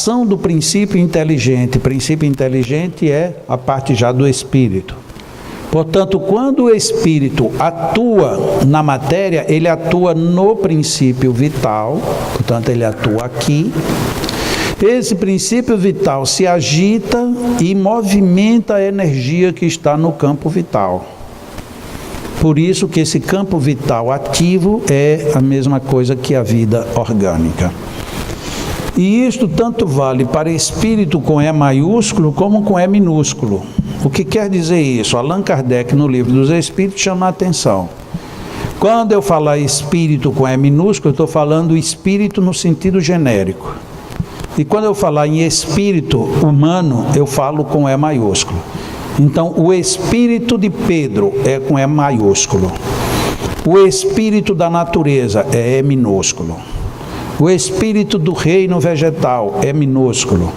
ação do princípio inteligente. Princípio inteligente é a parte já do espírito. Portanto, quando o espírito atua na matéria, ele atua no princípio vital, portanto, ele atua aqui. Esse princípio vital se agita e movimenta a energia que está no campo vital. Por isso que esse campo vital ativo é a mesma coisa que a vida orgânica. E isto tanto vale para espírito com E maiúsculo como com E minúsculo. O que quer dizer isso? Allan Kardec, no Livro dos Espíritos, chama a atenção. Quando eu falar espírito com E minúsculo, eu estou falando espírito no sentido genérico. E quando eu falar em espírito humano, eu falo com E maiúsculo. Então, o espírito de Pedro é com E maiúsculo. O espírito da natureza é E minúsculo. O espírito do reino vegetal é minúsculo.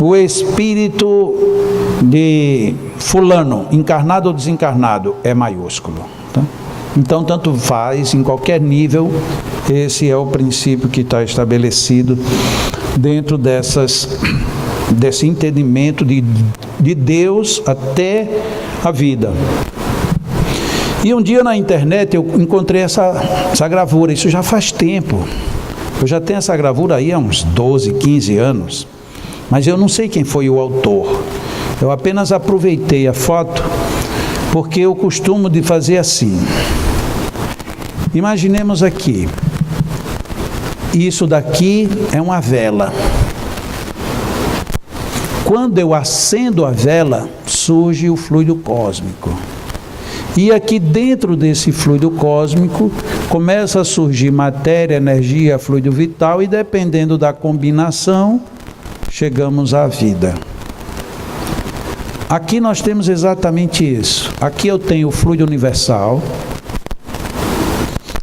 O espírito de fulano, encarnado ou desencarnado, é maiúsculo. Tá? Então, tanto faz, em qualquer nível, esse é o princípio que está estabelecido dentro desse entendimento de Deus até a vida. E um dia na internet eu encontrei essa gravura, isso já faz tempo. Eu já tenho essa gravura aí há uns 12, 15 anos, mas eu não sei quem foi o autor. Eu apenas aproveitei a foto, porque eu costumo de fazer assim. Imaginemos aqui, isso daqui é uma vela. Quando eu acendo a vela, surge o fluido cósmico. E aqui dentro desse fluido cósmico, começa a surgir matéria, energia, fluido vital, e dependendo da combinação, chegamos à vida. Aqui nós temos exatamente isso. Aqui eu tenho o fluido universal,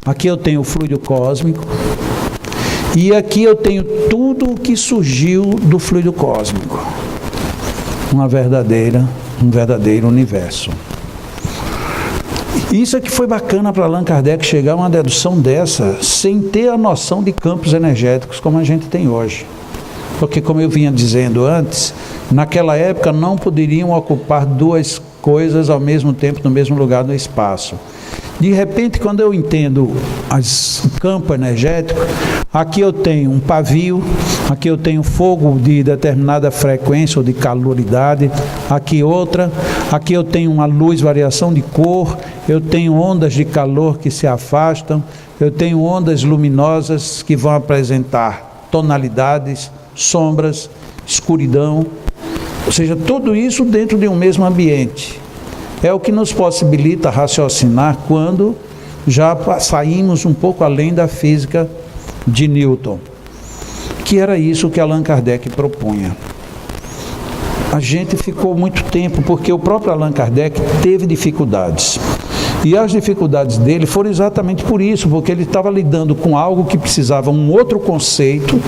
aqui eu tenho o fluido cósmico, e aqui eu tenho tudo o que surgiu do fluido cósmico. Um verdadeiro universo. Isso é que foi bacana para Allan Kardec chegar a uma dedução dessa, sem ter a noção de campos energéticos como a gente tem hoje. Porque, como eu vinha dizendo antes, naquela época não poderiam ocupar duas coisas ao mesmo tempo no mesmo lugar no espaço. De repente, quando eu entendo o campo energético, aqui eu tenho um pavio, aqui eu tenho fogo de determinada frequência ou de caloridade, aqui outra, aqui eu tenho uma luz, variação de cor, eu tenho ondas de calor que se afastam, eu tenho ondas luminosas que vão apresentar tonalidades, sombras, escuridão, ou seja, tudo isso dentro de um mesmo ambiente. É o que nos possibilita raciocinar quando já saímos um pouco além da física de Newton, que era isso que Allan Kardec propunha. A gente ficou muito tempo, porque o próprio Allan Kardec teve dificuldades. E as dificuldades dele foram exatamente por isso, porque ele estava lidando com algo que precisava um outro conceito,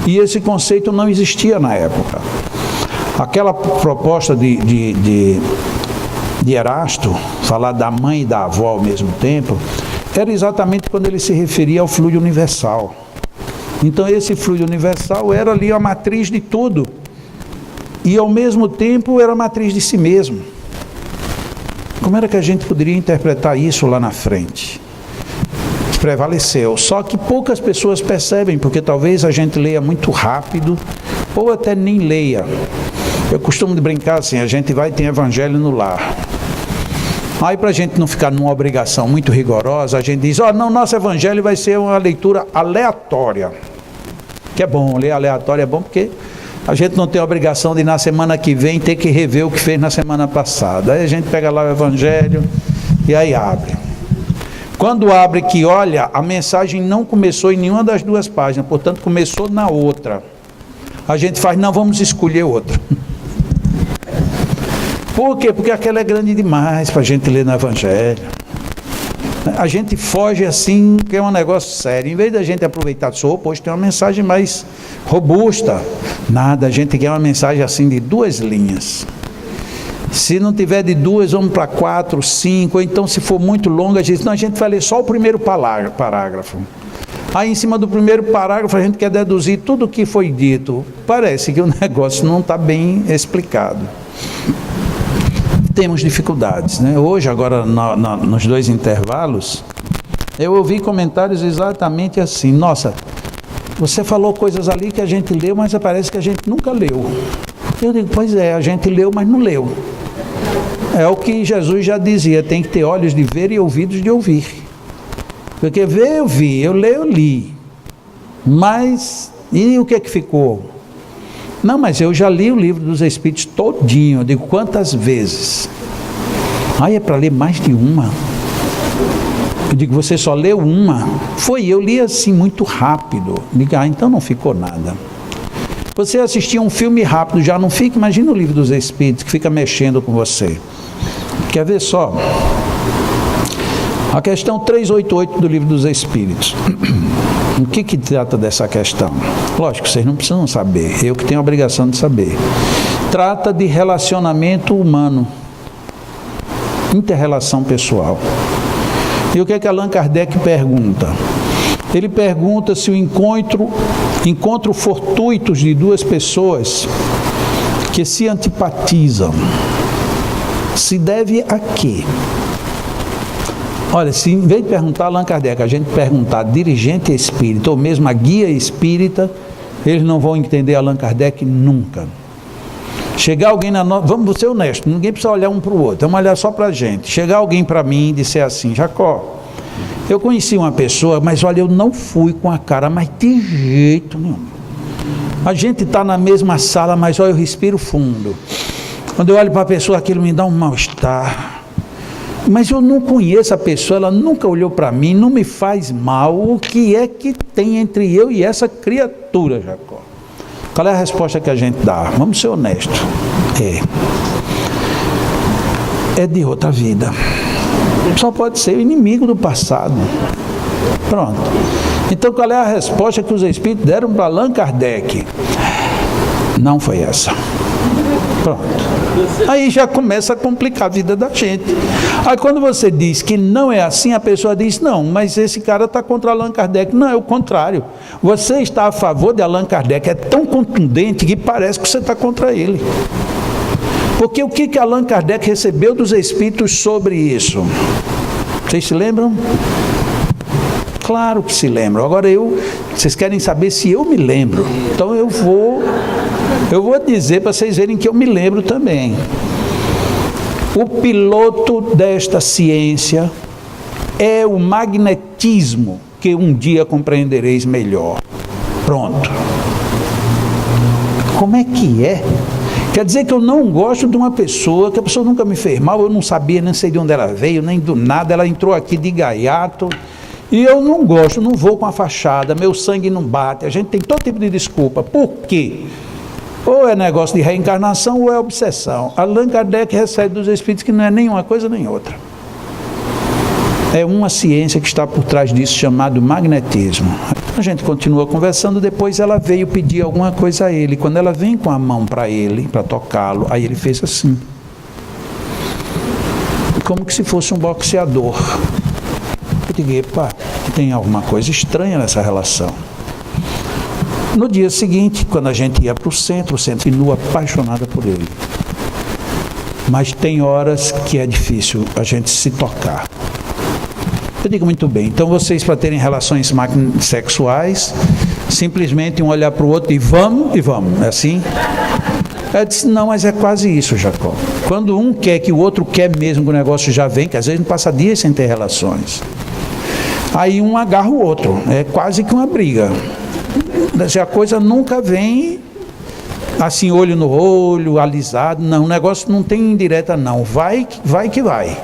e esse conceito não existia na época. Aquela proposta de Erasto, falar da mãe e da avó ao mesmo tempo, era exatamente quando ele se referia ao fluido universal. Então esse fluido universal era ali a matriz de tudo, e ao mesmo tempo era a matriz de si mesmo. Como era que a gente poderia interpretar isso lá na frente? Prevaleceu, só que poucas pessoas percebem, porque talvez a gente leia muito rápido, ou até nem leia. Eu costumo de brincar assim, a gente vai e tem evangelho no lar. Aí, para a gente não ficar numa obrigação muito rigorosa, a gente diz, não, nosso evangelho vai ser uma leitura aleatória. Que é bom, ler aleatório é bom porque a gente não tem a obrigação de na semana que vem ter que rever o que fez na semana passada. Aí a gente pega lá o evangelho e aí abre. Quando abre que olha, a mensagem não começou em nenhuma das duas páginas, portanto começou na outra. A gente faz, não, vamos escolher outra. Por quê? Porque aquela é grande demais para a gente ler no evangelho. A gente foge assim, que é um negócio sério. Em vez da gente aproveitar, hoje tem uma mensagem mais robusta. Nada, a gente quer uma mensagem assim de 2 linhas. Se não tiver de 2, vamos para 4, 5, ou então se for muito longa, a gente vai ler só o primeiro parágrafo. Aí em cima do primeiro parágrafo a gente quer deduzir tudo o que foi dito. Parece que o negócio não está bem explicado. Temos dificuldades, né? Hoje, agora nos 2 intervalos, eu ouvi comentários exatamente assim: nossa, você falou coisas ali que a gente leu, mas parece que a gente nunca leu. Eu digo, pois é, a gente leu, mas não leu. É o que Jesus já dizia: tem que ter olhos de ver e ouvidos de ouvir. Porque ver eu vi, eu leio, eu li. Mas, e o que é que ficou? Não, mas eu já li o livro dos Espíritos todinho. Eu digo, quantas vezes? Aí é para ler mais de uma. Eu digo, você só leu uma? Foi, eu li assim muito rápido. Eu digo, então não ficou nada. Você assistiu um filme rápido, já não fica? Imagina o livro dos Espíritos, que fica mexendo com você. Quer ver só? A questão 388 do livro dos Espíritos. O que trata dessa questão? Lógico, vocês não precisam saber, eu que tenho a obrigação de saber. Trata de relacionamento humano, inter-relação pessoal. E o que é que Allan Kardec pergunta? Ele pergunta se o encontro fortuitos de duas pessoas que se antipatizam se deve a quê? Olha, se em vez de perguntar Allan Kardec, a gente perguntar dirigente espírita ou mesmo a guia espírita, eles não vão entender Allan Kardec nunca. Chegar alguém vamos ser honestos, ninguém precisa olhar um para o outro, vamos olhar só para a gente. Chegar alguém para mim e disser assim: Jacó, eu conheci uma pessoa, mas olha, eu não fui com a cara, mas de jeito nenhum. A gente está na mesma sala, mas olha, eu respiro fundo. Quando eu olho para a pessoa, aquilo me dá um mal-estar. Mas eu não conheço a pessoa, ela nunca olhou para mim, não me faz mal. O que é que tem entre eu e essa criatura, Jacó? Qual é a resposta que a gente dá? Vamos ser honestos. É de outra vida. Só pode ser o inimigo do passado. Pronto. Então qual é a resposta que os Espíritos deram para Allan Kardec? Não foi essa. Pronto. Aí já começa a complicar a vida da gente. Aí quando você diz que não é assim, a pessoa diz, não, mas esse cara está contra Allan Kardec. Não, é o contrário. Você está a favor de Allan Kardec, é tão contundente que parece que você está contra ele. Porque o que Allan Kardec recebeu dos Espíritos sobre isso? Vocês se lembram? Claro que se lembram. Agora vocês querem saber se eu me lembro. Então eu vou dizer para vocês verem que eu me lembro também. O piloto desta ciência é o magnetismo, que um dia compreendereis melhor. Pronto. Como é que é? Quer dizer que eu não gosto de uma pessoa, que a pessoa nunca me fez mal, eu não sabia, nem sei de onde ela veio, nem do nada, ela entrou aqui de gaiato, e eu não gosto, não vou com a fachada, meu sangue não bate, a gente tem todo tipo de desculpa. Por quê? Ou é negócio de reencarnação ou é obsessão. Allan Kardec recebe dos Espíritos que não é nem uma coisa nem outra. É uma ciência que está por trás disso, chamado magnetismo. A gente continua conversando, depois ela veio pedir alguma coisa a ele. Quando ela vem com a mão para ele, para tocá-lo, aí ele fez assim. Como que se fosse um boxeador. Eu digo, epa, tem alguma coisa estranha nessa relação. No dia seguinte, quando a gente ia para o centro continua apaixonada por ele. Mas tem horas que é difícil a gente se tocar. Eu digo, muito bem, então vocês, para terem relações sexuais, simplesmente um olhar para o outro e vamos, é assim? Ela disse, não, mas é quase isso, Jacó. Quando um quer que o outro quer mesmo, que o negócio já vem, que às vezes não passa dias sem ter relações. Aí um agarra o outro, é quase que uma briga. A coisa nunca vem assim, olho no olho, alisado, não, o negócio não tem indireta não, vai que vai.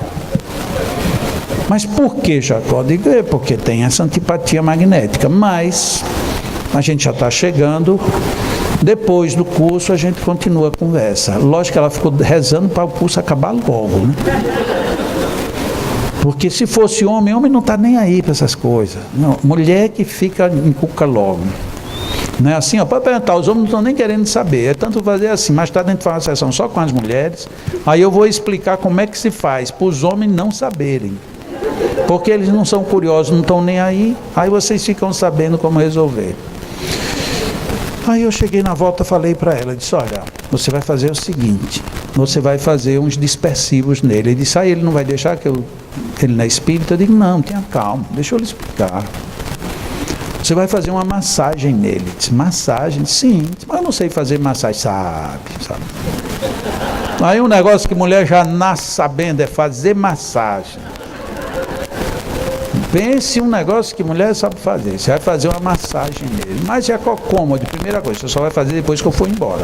Mas por que, Jacó? Digo, porque tem essa antipatia magnética, mas a gente já está chegando, depois do curso a gente continua a conversa. Lógico que ela ficou rezando para o curso acabar logo, né? Porque se fosse homem não está nem aí para essas coisas. Não, mulher que fica em cuca logo. Não é assim, pode perguntar, os homens não estão nem querendo saber, é tanto fazer assim, mais tarde a gente faz uma sessão só com as mulheres, aí eu vou explicar como é que se faz, para os homens não saberem. porque eles não são curiosos, não estão nem aí vocês ficam sabendo como resolver. Aí eu cheguei na volta, falei para ela, disse, olha, você vai fazer o seguinte, você vai fazer uns dispersivos nele. Ele disse, ele não vai deixar que ele não é espírita? Eu digo, não, tenha calma, deixa eu lhe explicar. Você vai fazer uma massagem nele. Eu disse, massagem? Sim, mas eu não sei fazer massagem, sabe. Aí um negócio que mulher já nasce sabendo é fazer massagem. Pense um negócio que mulher sabe fazer. Você vai fazer uma massagem nele. Mas é cômodo, primeira coisa, você só vai fazer depois que eu for embora.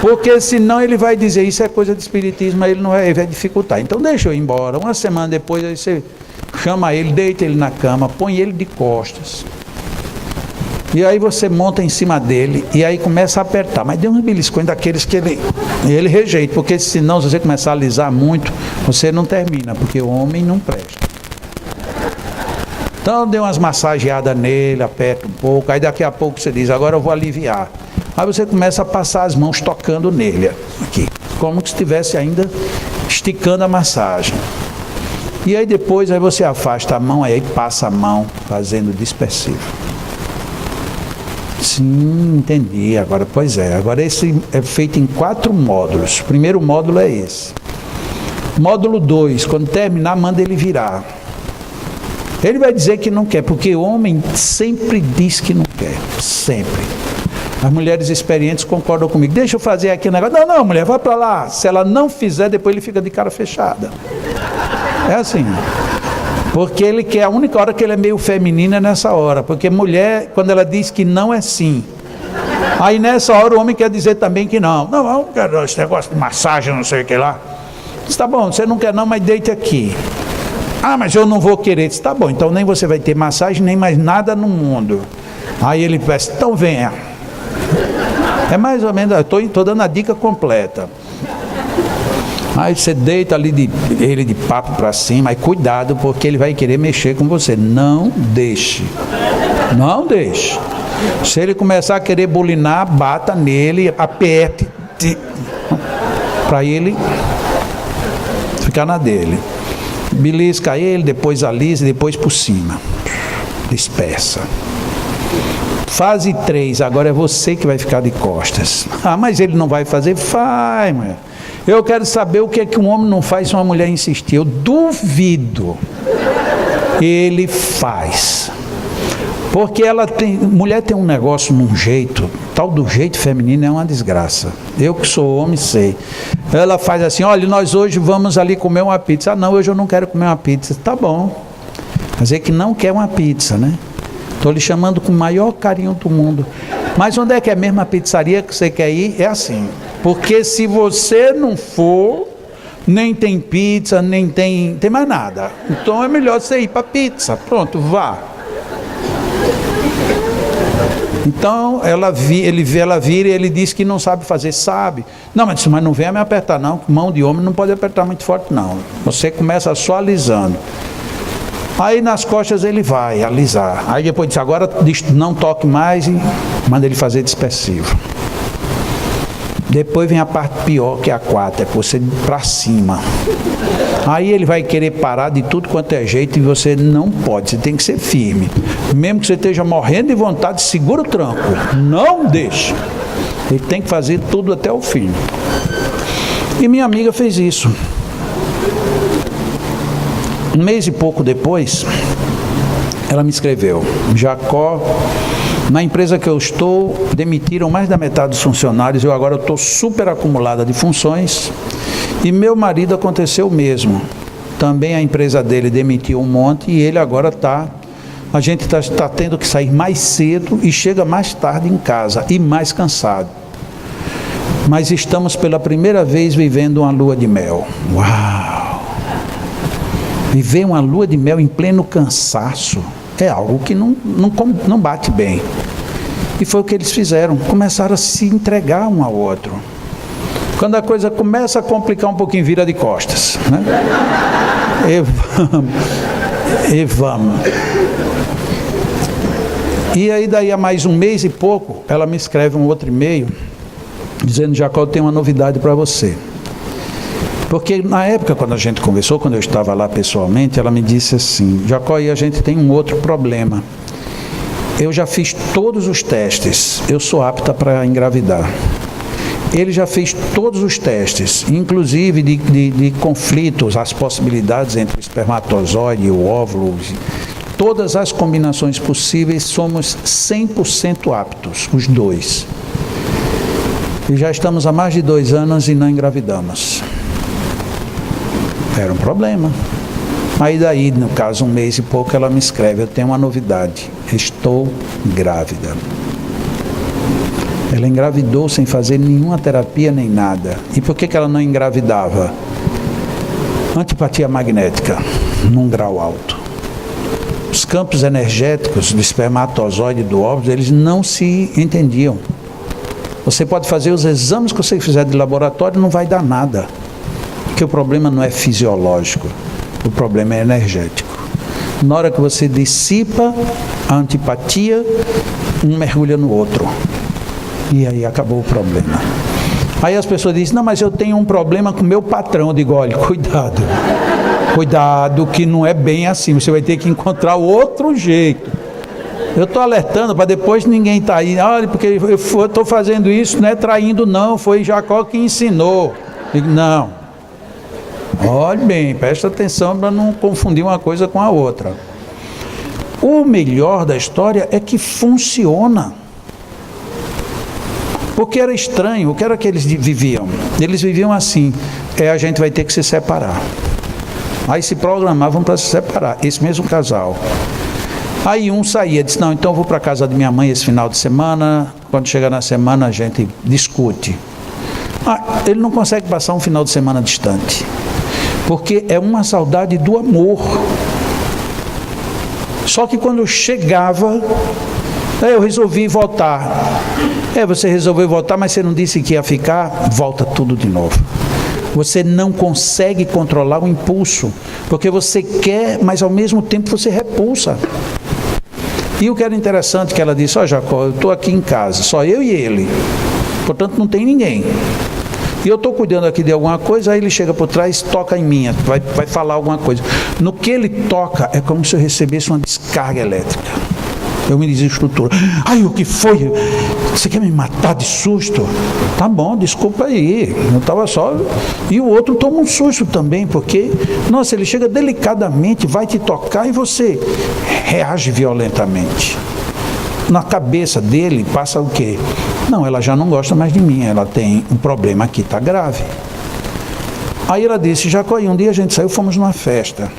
Porque senão ele vai dizer, isso é coisa de espiritismo, aí ele não vai dificultar. Então deixa eu ir embora. Uma semana depois, aí você chama ele, deita ele na cama, põe ele de costas. E aí você monta em cima dele e aí começa a apertar. Mas dê uns beliscões daqueles que ele rejeita. Porque senão, se você começar a alisar muito, você não termina, porque o homem não presta. Então dê umas massageadas nele, aperta um pouco, aí daqui a pouco você diz, agora eu vou aliviar. Aí você começa a passar as mãos tocando nele, aqui, como se estivesse ainda esticando a massagem. E aí depois você afasta a mão, aí passa a mão fazendo dispersivo. Sim, entendi. Agora, pois é, agora esse é feito em 4 módulos. O primeiro módulo é esse. Módulo 2, quando terminar, manda ele virar. Ele vai dizer que não quer, porque o homem sempre diz que não quer, sempre. As mulheres experientes concordam comigo. Deixa eu fazer aqui o negócio. Não, mulher, vai para lá. Se ela não fizer, depois ele fica de cara fechada. É assim. Porque ele quer, a única hora que ele é meio feminino é nessa hora. Porque mulher, quando ela diz que não, é sim. Aí nessa hora o homem quer dizer também que não. Não, eu não quero esse negócio de massagem, não sei o que lá. Diz, tá bom, você não quer não, mas deite aqui. Mas eu não vou querer. Diz, tá bom, então nem você vai ter massagem, nem mais nada no mundo. Aí ele peça, então venha. É mais ou menos, estou dando a dica completa. Aí você deita ali ele de papo para cima, aí cuidado, porque ele vai querer mexer com você. Não deixe. Não deixe. Se ele começar a querer bulinar, bata nele, aperte, para ele ficar na dele. Belisca ele, depois alisa, depois por cima. Dispersa. Fase 3, agora é você que vai ficar de costas. Mas ele não vai fazer? Faz, mulher. Eu quero saber o que é que um homem não faz se uma mulher insistir. Eu duvido. Ele faz. Porque mulher tem um negócio num jeito, tal do jeito feminino é uma desgraça. Eu que sou homem sei. Ela faz assim, olha, nós hoje vamos ali comer uma pizza. Não, hoje eu não quero comer uma pizza. Tá bom. Quer dizer que não quer uma pizza, né? Estou lhe chamando com o maior carinho do mundo. Mas onde é que é a mesma pizzaria que você quer ir? É assim. Porque se você não for, nem tem pizza, nem tem mais nada. Então é melhor você ir para a pizza. Pronto, vá. Então ela vira e ele diz que não sabe fazer, sabe. Não, mas não venha me apertar não. Mão de homem não pode apertar muito forte não. Você começa só alisando. Aí nas costas ele vai alisar. Aí depois diz, agora não toque mais e manda ele fazer dispersivo. Depois vem a parte pior, que é a 4, é você ir para cima. Aí ele vai querer parar de tudo quanto é jeito e você não pode, você tem que ser firme. Mesmo que você esteja morrendo de vontade, segura o tranco. Não deixe. Ele tem que fazer tudo até o fim. E minha amiga fez isso. Um mês e pouco depois, ela me escreveu, Jacó, na empresa que eu estou, demitiram mais da metade dos funcionários, eu agora estou super acumulada de funções, e meu marido aconteceu o mesmo. Também a empresa dele demitiu um monte, e ele agora a gente está tendo que sair mais cedo e chega mais tarde em casa, e mais cansado. Mas estamos pela primeira vez vivendo uma lua de mel. Uau! Viver uma lua de mel em pleno cansaço é algo que não bate bem. E foi o que eles fizeram, começaram a se entregar um ao outro. Quando a coisa começa a complicar um pouquinho, vira de costas, né? E vamos. E aí daí a mais um mês e pouco, ela me escreve um outro e-mail, dizendo, Jacó, eu tenho uma novidade para você. Porque na época, quando a gente conversou, quando eu estava lá pessoalmente, ela me disse assim: Jacó, e a gente tem um outro problema. Eu já fiz todos os testes, eu sou apta para engravidar. Ele já fez todos os testes, inclusive de conflitos, as possibilidades entre o espermatozoide e o óvulo, todas as combinações possíveis, somos 100% aptos, os dois. E já estamos há mais de 2 anos e não engravidamos. Era um problema. Aí daí, no caso, 1 mês e pouco, ela me escreve: eu tenho uma novidade, estou grávida. Ela engravidou sem fazer nenhuma terapia nem nada. E por que ela não engravidava? Antipatia magnética, num grau alto. Os campos energéticos do espermatozoide e do óvulo, eles não se entendiam. Você pode fazer os exames que você fizer de laboratório, não vai dar nada. Porque o problema não é fisiológico, o problema é energético. Na hora que você dissipa a antipatia, um mergulha no outro. E aí acabou o problema. Aí as pessoas dizem: não, mas eu tenho um problema com o meu patrão. Eu digo: olha, cuidado. Cuidado que não é bem assim. Você vai ter que encontrar outro jeito. Eu estou alertando para depois ninguém estar aí. Olha, porque eu estou fazendo isso, não é traindo não. Foi Jacó que ensinou. Eu digo: não. Olhe bem, presta atenção para não confundir uma coisa com a outra. O melhor da história é que funciona. Porque era estranho, o que era que eles viviam? Eles viviam assim: a gente vai ter que se separar. Aí se programavam para se separar, esse mesmo casal. Aí um saía, disse: não, então eu vou para a casa de minha mãe esse final de semana, quando chegar na semana a gente discute. Ele não consegue passar um final de semana distante, porque é uma saudade do amor. Só que quando chegava, eu resolvi voltar. Você resolveu voltar, mas você não disse que ia ficar? Volta tudo de novo. Você não consegue controlar o impulso, porque você quer, mas ao mesmo tempo você repulsa. E o que era interessante que ela disse: ó, Jacó, eu estou aqui em casa, só eu e ele, portanto não tem ninguém. E eu estou cuidando aqui de alguma coisa, aí ele chega por trás, toca em mim, vai falar alguma coisa. No que ele toca, é como se eu recebesse uma descarga elétrica. Eu me desestruturo. Ai, o que foi? Você quer me matar de susto? Tá bom, desculpa aí. Eu estava só... E o outro toma um susto também, porque, nossa, ele chega delicadamente, vai te tocar e você reage violentamente. Na cabeça dele passa o quê? Não, ela já não gosta mais de mim, ela tem um problema aqui, está grave. Aí ela disse: Jacó, um dia a gente saiu, fomos numa festa.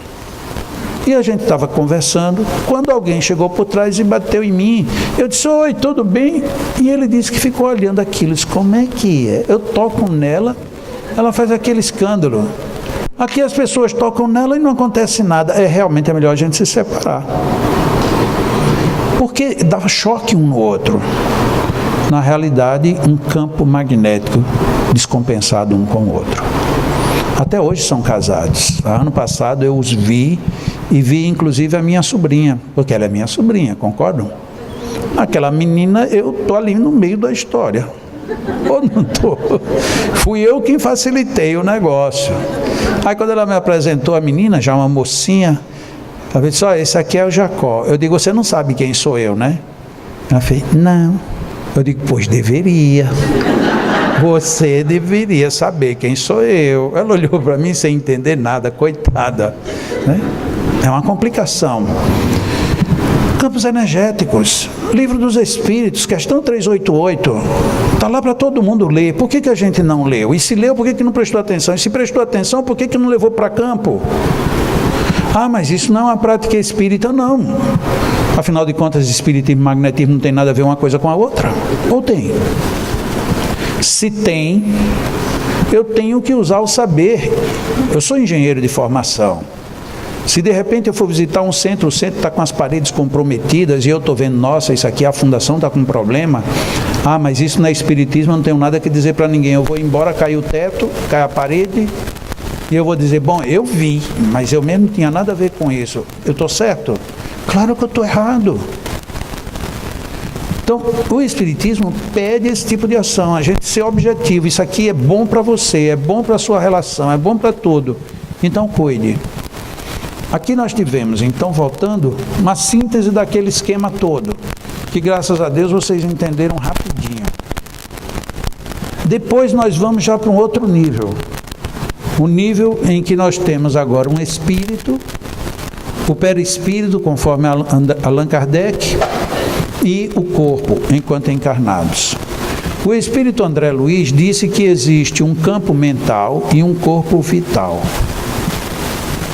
E a gente estava conversando, quando alguém chegou por trás e bateu em mim. Eu disse: oi, tudo bem? E ele disse que ficou olhando aquilo. Eu disse: como é que é? Eu toco nela, ela faz aquele escândalo. Aqui as pessoas tocam nela e não acontece nada. Realmente é melhor a gente se separar. Porque dava choque um no outro. Na realidade, um campo magnético descompensado um com o outro. Até hoje são casados. Ano passado eu os vi, e vi inclusive a minha sobrinha, porque ela é minha sobrinha, concordam? Aquela menina, eu estou ali no meio da história. Ou não estou? Fui eu quem facilitei o negócio. Aí quando ela me apresentou a menina, já uma mocinha, ela disse: ó, esse aqui é o Jacó. Eu digo: você não sabe quem sou eu, né? Ela fez: não. Eu digo: pois deveria. Você deveria saber quem sou eu. Ela olhou para mim sem entender nada, coitada, né? É uma complicação. Campos energéticos, Livro dos Espíritos, questão 388, está lá para todo mundo ler. Por que a gente não leu? E se leu, por que não prestou atenção? E se prestou atenção, por que não levou para campo? Mas isso não é uma prática espírita, não. Afinal de contas, espiritismo e magnetismo não tem nada a ver uma coisa com a outra. Ou tem? Se tem, eu tenho que usar o saber. Eu sou engenheiro de formação. Se de repente eu for visitar um centro, o centro está com as paredes comprometidas e eu estou vendo: nossa, isso aqui a fundação está com um problema. Mas isso não é espiritismo, eu não tenho nada que dizer para ninguém. Eu vou embora, cai o teto, cai a parede, e eu vou dizer: bom, eu vi, mas eu mesmo não tinha nada a ver com isso. Eu estou certo? Claro que eu estou errado. Então, o Espiritismo pede esse tipo de ação, a gente ser objetivo. Isso aqui é bom para você, é bom para a sua relação, é bom para tudo. Então, cuide. Aqui nós tivemos, então, voltando, uma síntese daquele esquema todo, que graças a Deus vocês entenderam rapidinho. Depois nós vamos já para um outro nível. O nível em que nós temos agora um espírito, o perispírito, conforme Allan Kardec, e o corpo, enquanto encarnados. O espírito André Luiz disse que existe um campo mental e um corpo vital.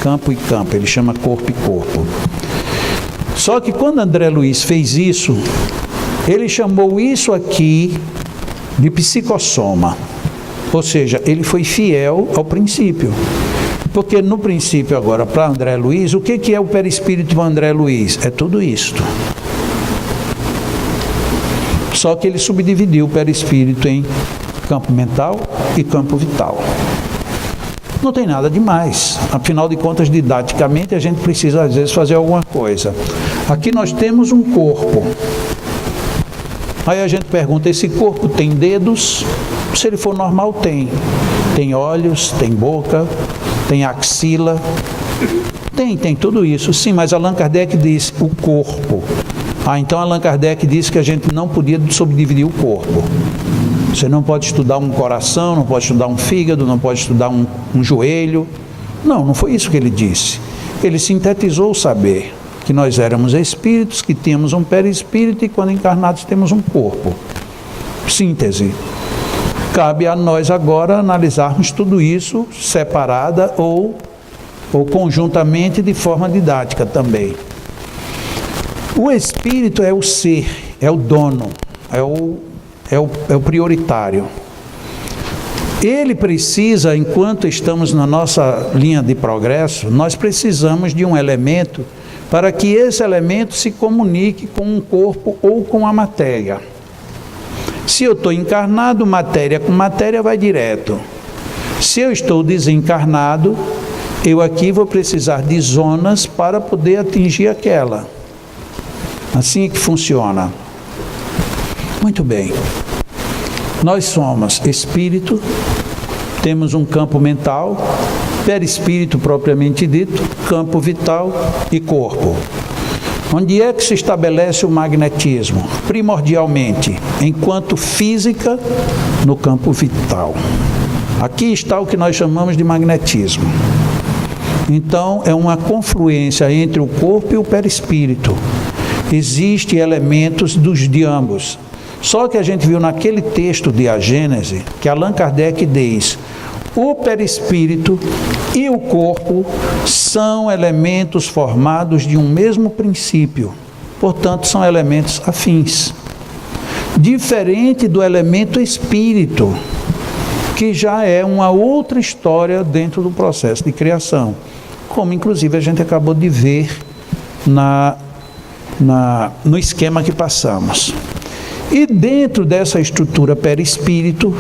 Campo e campo, ele chama corpo e corpo. Só que quando André Luiz fez isso, ele chamou isso aqui de psicossoma. Ou seja, ele foi fiel ao princípio. Porque no princípio agora, para André Luiz, o que é o perispírito para André Luiz? É tudo isto. Só que ele subdividiu o perispírito em campo mental e campo vital. Não tem nada demais. Afinal de contas, didaticamente, a gente precisa, às vezes, fazer alguma coisa. Aqui nós temos um corpo. Aí a gente pergunta, esse corpo tem dedos? Se ele for normal, tem. Tem olhos, tem boca, tem axila. Tem tudo isso. Sim, mas Allan Kardec disse o corpo. Então Allan Kardec disse que a gente não podia subdividir o corpo. Você não pode estudar um coração, não pode estudar um fígado, não pode estudar um joelho. Não foi isso que ele disse. Ele sintetizou o saber, que nós éramos espíritos, que tínhamos um perispírito e quando encarnados temos um corpo. Síntese. Cabe a nós agora analisarmos tudo isso separada ou conjuntamente de forma didática também. O espírito é o ser, é o dono, é o prioritário. Ele precisa, enquanto estamos na nossa linha de progresso, nós precisamos de um elemento para que esse elemento se comunique com um corpo ou com a matéria. Se eu estou encarnado, matéria com matéria vai direto. Se eu estou desencarnado, eu aqui vou precisar de zonas para poder atingir aquela. Assim é que funciona. Muito bem. Nós somos espírito, temos um campo mental, perispírito propriamente dito, campo vital e corpo. Onde é que se estabelece o magnetismo? Primordialmente, enquanto física, no campo vital. Aqui está o que nós chamamos de magnetismo. Então, é uma confluência entre o corpo e o perispírito. Existem elementos de ambos. Só que a gente viu naquele texto de A Gênese, que Allan Kardec diz, o perispírito e o corpo são elementos formados de um mesmo princípio. Portanto, são elementos afins. Diferente do elemento espírito, que já é uma outra história dentro do processo de criação. Como, inclusive, a gente acabou de ver no esquema que passamos. E dentro dessa estrutura perispírito,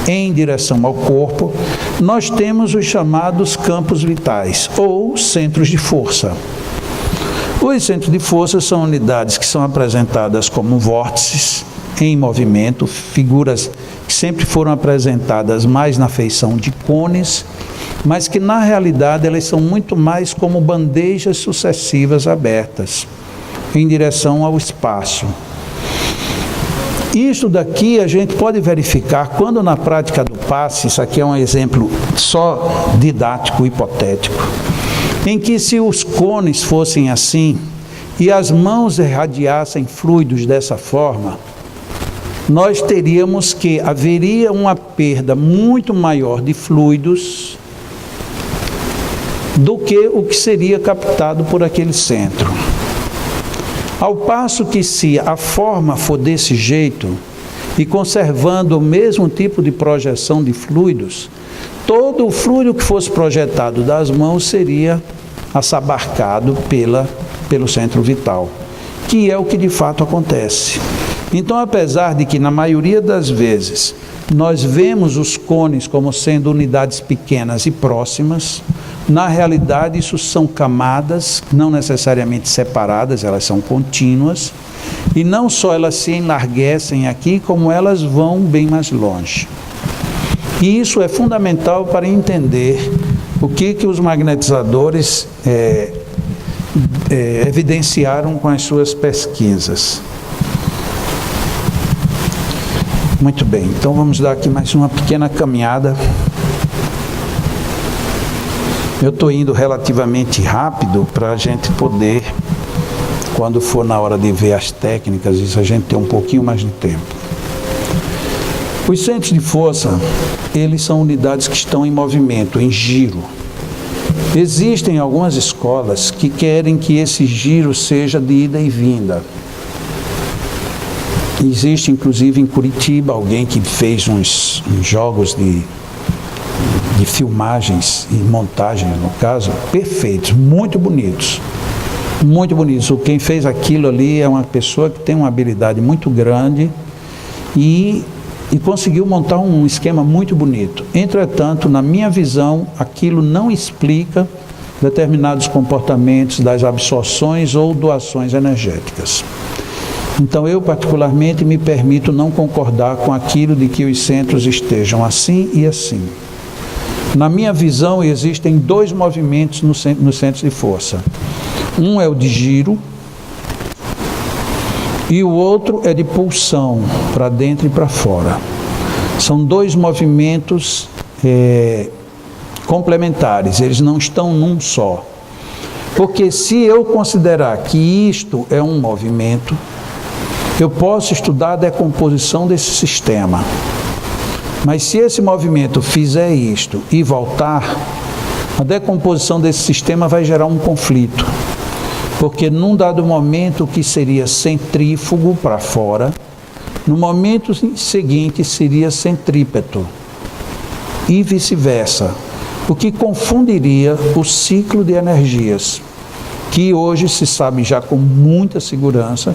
em direção ao corpo, nós temos os chamados campos vitais, ou centros de força. Os centros de força são unidades que são apresentadas como vórtices em movimento, figuras que sempre foram apresentadas mais na feição de cones, mas que na realidade elas são muito mais como bandejas sucessivas abertas, em direção ao espaço. Isso daqui a gente pode verificar quando na prática do passe, isso aqui é um exemplo só didático, hipotético, em que se os cones fossem assim e as mãos irradiassem fluidos dessa forma, nós teríamos que haveria uma perda muito maior de fluidos do que o que seria captado por aquele centro. Ao passo que se a forma for desse jeito e conservando o mesmo tipo de projeção de fluidos, todo o fluido que fosse projetado das mãos seria assabarcado pelo centro vital, que é o que de fato acontece. Então, apesar de que na maioria das vezes nós vemos os cones como sendo unidades pequenas e próximas, na realidade isso são camadas, não necessariamente separadas, elas são contínuas, E não só elas se enlarguecem aqui, como elas vão bem mais longe. E isso é fundamental para entender o que os magnetizadores evidenciaram com as suas pesquisas. Muito bem, então vamos dar aqui mais uma pequena caminhada. Eu estou indo relativamente rápido para a gente poder, quando for na hora de ver as técnicas, isso a gente tem um pouquinho mais de tempo. Os centros de força, eles são unidades que estão em movimento, em giro. Existem algumas escolas que querem que esse giro seja de ida e vinda. Existe, inclusive, em Curitiba, alguém que fez uns jogos de filmagens e montagens, no caso, perfeitos, muito bonitos. Muito bonitos. Quem fez aquilo ali é uma pessoa que tem uma habilidade muito grande e conseguiu montar um esquema muito bonito. Entretanto, na minha visão, aquilo não explica determinados comportamentos das absorções ou doações energéticas. Então, eu particularmente me permito não concordar com aquilo de que os centros estejam assim e assim. Na minha visão, existem dois movimentos nos centros de força. Um é o de giro e o outro é de pulsão, para dentro e para fora. São dois movimentos complementares, eles não estão num só. Porque se eu considerar que isto é um movimento, eu posso estudar a decomposição desse sistema. Mas se esse movimento fizer isto e voltar, a decomposição desse sistema vai gerar um conflito. Porque num dado momento que seria centrífugo para fora, no momento seguinte seria centrípeto. E vice-versa. O que confundiria o ciclo de energias. Que hoje se sabe já com muita segurança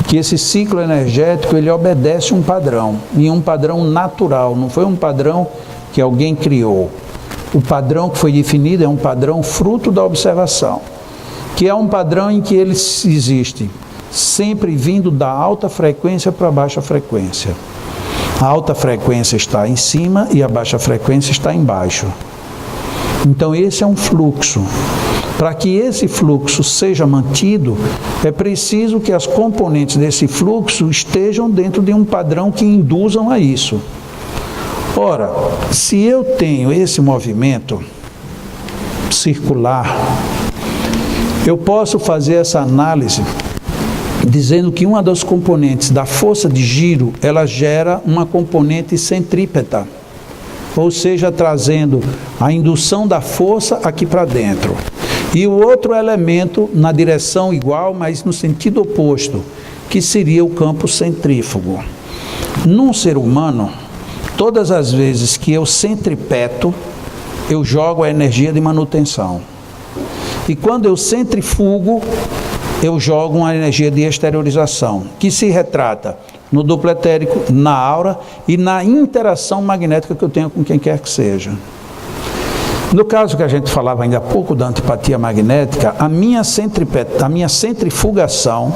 que esse ciclo energético ele obedece um padrão, e um padrão natural, não foi um padrão que alguém criou. O padrão que foi definido é um padrão fruto da observação, que é um padrão em que ele existe, sempre vindo da alta frequência para a baixa frequência. A alta frequência está em cima e a baixa frequência está embaixo. Então esse é um fluxo. Para que esse fluxo seja mantido, é preciso que as componentes desse fluxo estejam dentro de um padrão que induzam a isso. Ora, se eu tenho esse movimento circular, eu posso fazer essa análise dizendo que uma das componentes da força de giro, ela gera uma componente centrípeta, ou seja, trazendo a indução da força aqui para dentro. E o outro elemento na direção igual, mas no sentido oposto, que seria o campo centrífugo. Num ser humano, todas as vezes que eu centripeto, eu jogo a energia de manutenção. E quando eu centrifugo, eu jogo uma energia de exteriorização, que se retrata no duplo etérico, na aura e na interação magnética que eu tenho com quem quer que seja. No caso que a gente falava ainda há pouco da antipatia magnética, a minha centrifugação,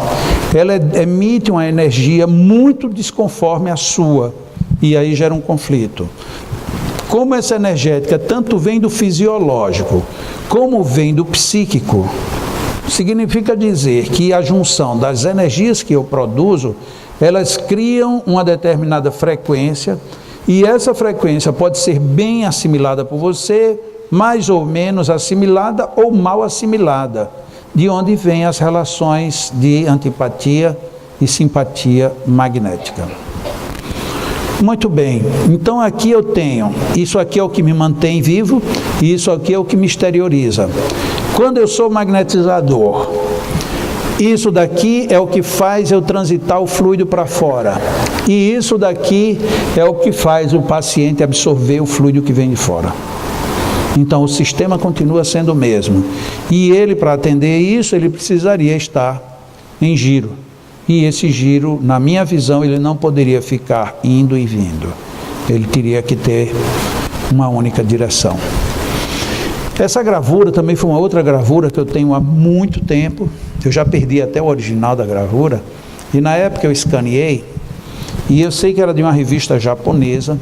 ela emite uma energia muito desconforme à sua, e aí gera um conflito. Como essa energética tanto vem do fisiológico, como vem do psíquico, significa dizer que a junção das energias que eu produzo, elas criam uma determinada frequência, e essa frequência pode ser bem assimilada por você, mais ou menos assimilada ou mal assimilada, de onde vêm as relações de antipatia e simpatia magnética. Muito bem, então aqui eu tenho, isso aqui é o que me mantém vivo, e isso aqui é o que me exterioriza. Quando eu sou magnetizador, isso daqui é o que faz eu transitar o fluido para fora, e isso daqui é o que faz o paciente absorver o fluido que vem de fora. Então o sistema continua sendo o mesmo, e ele, para atender isso, ele precisaria estar em giro, e esse giro, na minha visão, ele não poderia ficar indo e vindo, ele teria que ter uma única direção. Essa gravura também foi uma outra gravura que eu tenho há muito tempo, eu já perdi até o original da gravura, E na época eu escaneei, e eu sei que era de uma revista japonesa,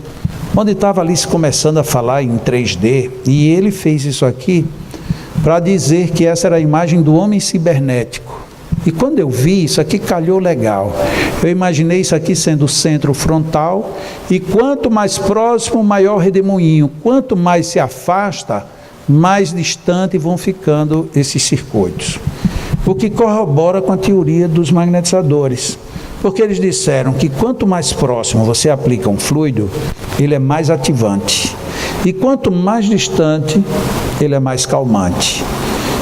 onde estava ali se começando a falar em 3D, e ele fez isso aqui para dizer que essa era a imagem do homem cibernético. E quando eu vi, isso aqui calhou legal. Eu imaginei isso aqui sendo o centro frontal, e quanto mais próximo, maior o redemoinho. Quanto mais se afasta, mais distante vão ficando esses circuitos. O que corrobora com a teoria dos magnetizadores. Porque eles disseram que quanto mais próximo você aplica um fluido, ele é mais ativante. E quanto mais distante, ele é mais calmante.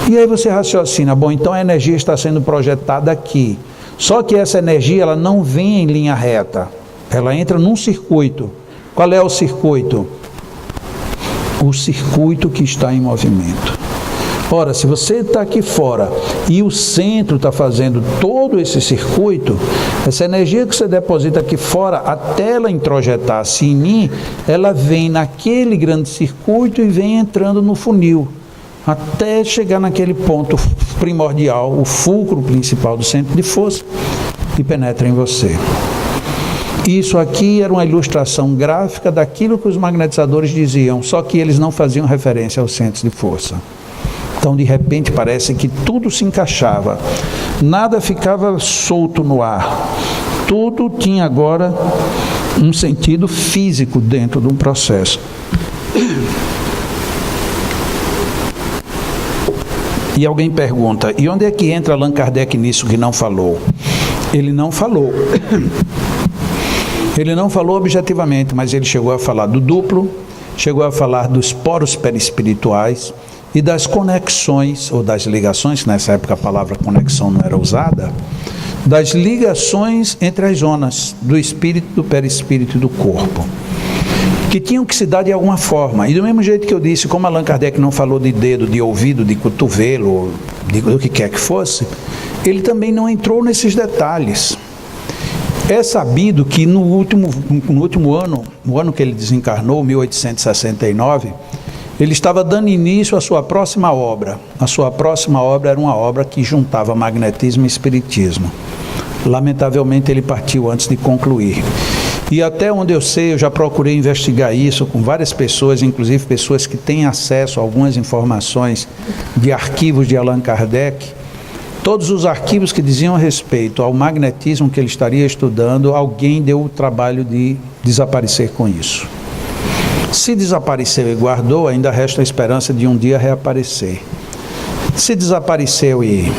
E aí você raciocina, bom, então a energia está sendo projetada aqui. Só que essa energia, ela não vem em linha reta. Ela entra num circuito. Qual é o circuito? O circuito que está em movimento. Ora, se você está aqui fora e o centro está fazendo todo esse circuito, essa energia que você deposita aqui fora, até ela introjetar-se em mim, ela vem naquele grande circuito e vem entrando no funil, até chegar naquele ponto primordial, o fulcro principal do centro de força, e penetra em você. Isso aqui era uma ilustração gráfica daquilo que os magnetizadores diziam, só que eles não faziam referência aos centros de força. Então, de repente, parece que tudo se encaixava, nada ficava solto no ar, tudo tinha agora um sentido físico dentro de um processo. E alguém pergunta, e onde é que entra Allan Kardec nisso que não falou? Ele não falou. Ele não falou objetivamente, mas ele chegou a falar do duplo, chegou a falar dos poros perispirituais, e das conexões, ou das ligações, nessa época a palavra conexão não era usada, das ligações entre as zonas do espírito, do perispírito e do corpo, que tinham que se dar de alguma forma. E do mesmo jeito que eu disse, como Allan Kardec não falou de dedo, de ouvido, de cotovelo, do que quer que fosse, ele também não entrou nesses detalhes. É sabido que no último ano, no ano que ele desencarnou, 1869, ele estava dando início à sua próxima obra. A sua próxima obra era uma obra que juntava magnetismo e espiritismo. Lamentavelmente, ele partiu antes de concluir. E até onde eu sei, eu já procurei investigar isso com várias pessoas, inclusive pessoas que têm acesso a algumas informações de arquivos de Allan Kardec. Todos os arquivos que diziam respeito ao magnetismo que ele estaria estudando, alguém deu o trabalho de desaparecer com isso. Se desapareceu e guardou, ainda resta a esperança de um dia reaparecer. Se desapareceu e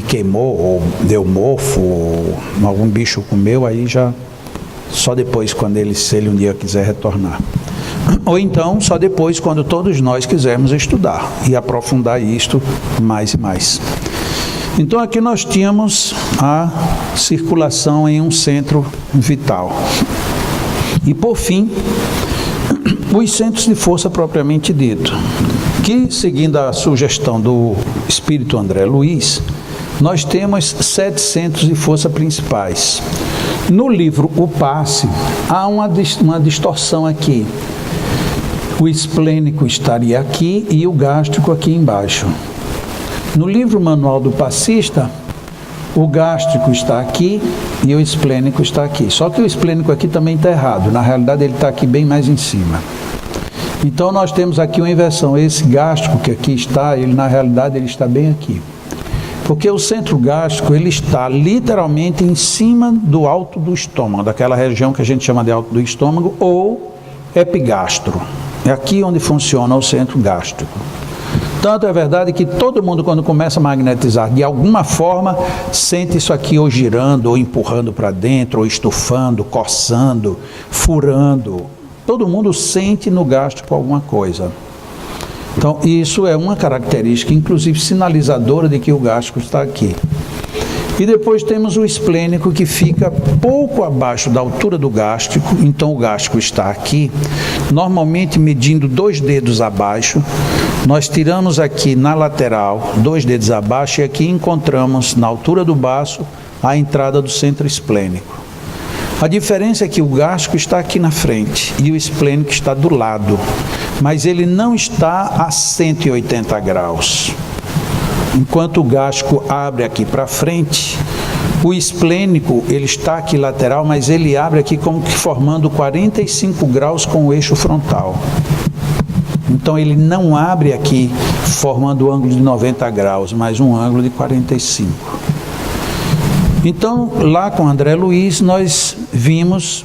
queimou, ou deu mofo, ou algum bicho comeu, aí já só depois, se ele um dia quiser retornar. Ou então, só depois, quando todos nós quisermos estudar e aprofundar isto mais e mais. Então aqui nós tínhamos a circulação em um centro vital. E por fim, os centros de força propriamente dito, que, seguindo a sugestão do espírito André Luiz, nós temos 7 centros de força principais. No livro O Passe, há uma distorção aqui. O esplênico estaria aqui e o gástrico aqui embaixo. No livro Manual do Passista, o gástrico está aqui e o esplênico está aqui. Só que o esplênico aqui também está errado. Na realidade, ele está aqui bem mais em cima. Então, nós temos aqui uma inversão. Esse gástrico que aqui está, ele na realidade ele está bem aqui. Porque o centro gástrico, ele está literalmente em cima do alto do estômago, daquela região que a gente chama de alto do estômago, ou epigastro. É aqui onde funciona o centro gástrico. Tanto é verdade que todo mundo, quando começa a magnetizar, de alguma forma, sente isso aqui ou girando, ou empurrando para dentro, ou estufando, coçando, furando. Todo mundo sente no gástrico alguma coisa. Então, isso é uma característica, inclusive sinalizadora de que o gástrico está aqui. E depois temos o esplênico, que fica pouco abaixo da altura do gástrico. Então, o gástrico está aqui, normalmente medindo 2 dedos abaixo. Nós tiramos aqui na lateral, 2 dedos abaixo, e aqui encontramos, na altura do baço, a entrada do centro esplênico. A diferença é que o gástrico está aqui na frente e o esplênico está do lado, mas ele não está a 180 graus. Enquanto o gástrico abre aqui para frente, O esplênico, ele está aqui lateral, mas ele abre aqui como que formando 45 graus com o eixo frontal. Então ele não abre aqui formando o ângulo de 90 graus, mas um ângulo de 45. Então, lá com André Luiz, nós vimos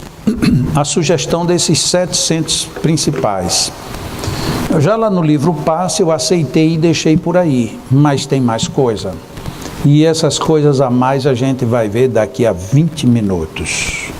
a sugestão desses 7 centros principais. Já lá no livro passe eu aceitei e deixei por aí, mas tem mais coisa. E essas coisas a mais a gente vai ver daqui a 20 minutos.